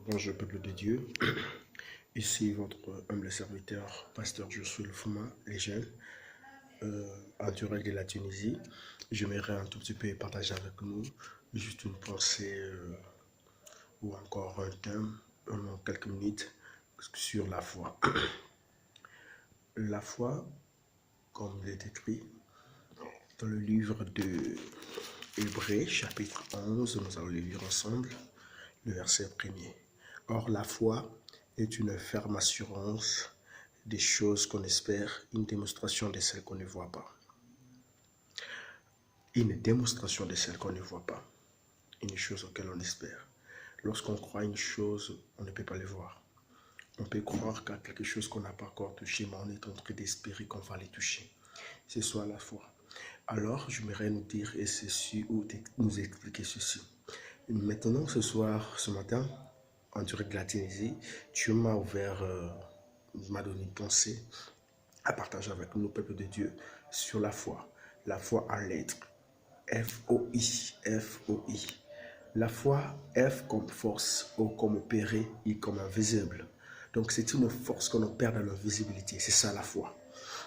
Bonjour peuple de Dieu, ici votre humble serviteur, pasteur Josué Lufuma, les jeunes, en direct de la Tunisie. J'aimerais un tout petit peu partager avec nous juste une pensée ou encore un thème en quelques minutes sur la foi. La foi, comme il est écrit dans le livre de Hébreux, chapitre 11, nous allons le lire ensemble, le verset premier. Or, la foi est une ferme assurance des choses qu'on espère, une démonstration de celles qu'on ne voit pas. Une démonstration de celles qu'on ne voit pas. Une chose auquel on espère. Lorsqu'on croit une chose, on ne peut pas le voir. On peut croire qu'à quelque chose qu'on n'a pas encore touché, mais on est en train d'espérer qu'on va les toucher. C'est soit la foi. Alors, j'aimerais nous dire et ceci, ou nous expliquer ceci. Maintenant, ce matin, en direct de la Tunisie, Dieu m'a m'a donné une pensée à partager avec nous, peuple de Dieu, sur la foi. La foi en lettres. F-O-I. F-O-I. La foi, F comme force, O comme opérer, I comme invisible. Donc c'est une force qu'on opère dans l'invisibilité. C'est ça la foi.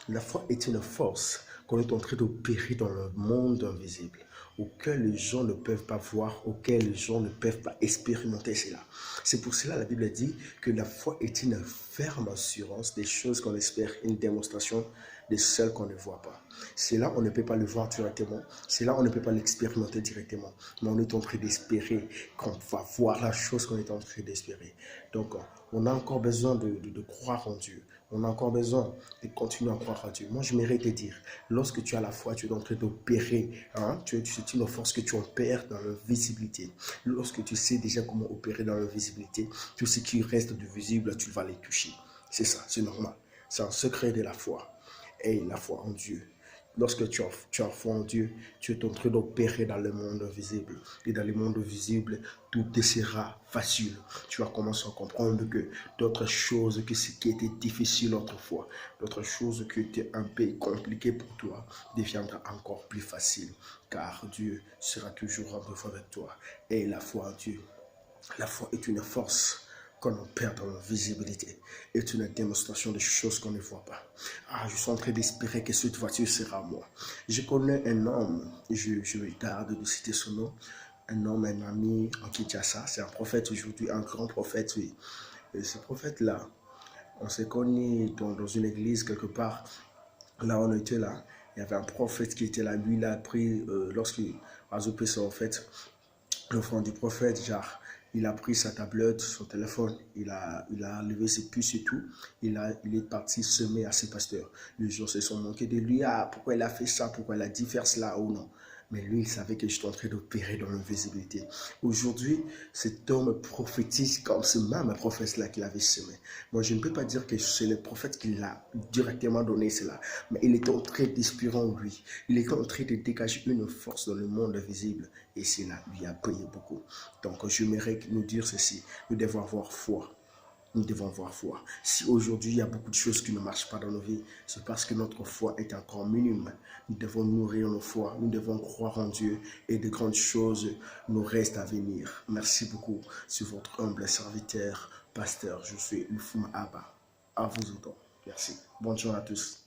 La foi est une force qu'on est en train d'opérer dans le monde invisible, auquel les gens ne peuvent pas voir, auquel les gens ne peuvent pas expérimenter cela. C'est pour cela que la Bible dit que la foi est une ferme assurance des choses qu'on espère, une démonstration de celles qu'on ne voit pas. C'est là on ne peut pas le voir directement, c'est là on ne peut pas l'expérimenter directement, mais on est en train d'espérer qu'on va voir la chose qu'on est en train d'espérer. Donc on a encore besoin de croire en Dieu. On a encore besoin de continuer à croire en Dieu. Moi, je mérite de dire, lorsque tu as la foi, tu es en train d'opérer. C'est une force que tu opères dans l'invisibilité. Lorsque tu sais déjà comment opérer dans l'invisibilité, tout ce qui reste de visible, tu vas les toucher. C'est ça, c'est normal. C'est un secret de la foi. Et la foi en Dieu. Lorsque tu as foi en Dieu, tu es en train d'opérer dans le monde invisible. Et dans le monde visible, tout te sera facile. Tu vas commencer à comprendre que d'autres choses que ce qui était difficile autrefois, d'autres choses qui étaient un peu compliquées pour toi, deviendra encore plus facile. Car Dieu sera toujours en rendez-vous avec toi. Et la foi en Dieu, la foi est une force qu'on opère dans l'invisibilité, est une démonstration de choses qu'on ne voit pas. Je suis en train d'espérer que cette voiture sera moi. Je connais un homme, je regarde de citer son nom, un homme, un ami en Kinshasa, c'est un prophète aujourd'hui, un grand prophète, oui. Et ce prophète-là, on s'est connu dans une église quelque part, là on était là, il y avait un prophète qui était là, lui il a pris, lorsqu'il a zoopé ça en fait, l'enfant du prophète, genre, il a pris sa tablette, son téléphone, il a enlevé ses puces et tout, il est parti semer à ses pasteurs. Les gens se sont moqués de lui, pourquoi il a fait ça, pourquoi il a dit faire cela ou non. Mais lui, il savait que j'étais en train d'opérer dans l'invisibilité. Aujourd'hui, cet homme prophétise comme ce même prophète-là qu'il avait semé. Moi, je ne peux pas dire que c'est le prophète qui l'a directement donné cela, mais il était en train d'inspirer en lui. Il était en train de dégager une force dans le monde invisible et cela lui a payé beaucoup. Donc, j'aimerais nous dire ceci, nous devons avoir foi. Nous devons avoir foi. Si aujourd'hui il y a beaucoup de choses qui ne marchent pas dans nos vies, c'est parce que notre foi est encore minime. Nous devons nourrir nos foi, nous devons croire en Dieu et de grandes choses nous restent à venir. Merci beaucoup. C'est votre humble serviteur, pasteur. Je suis Lufuma Abba. À vous autant. Merci. Bonne journée à tous.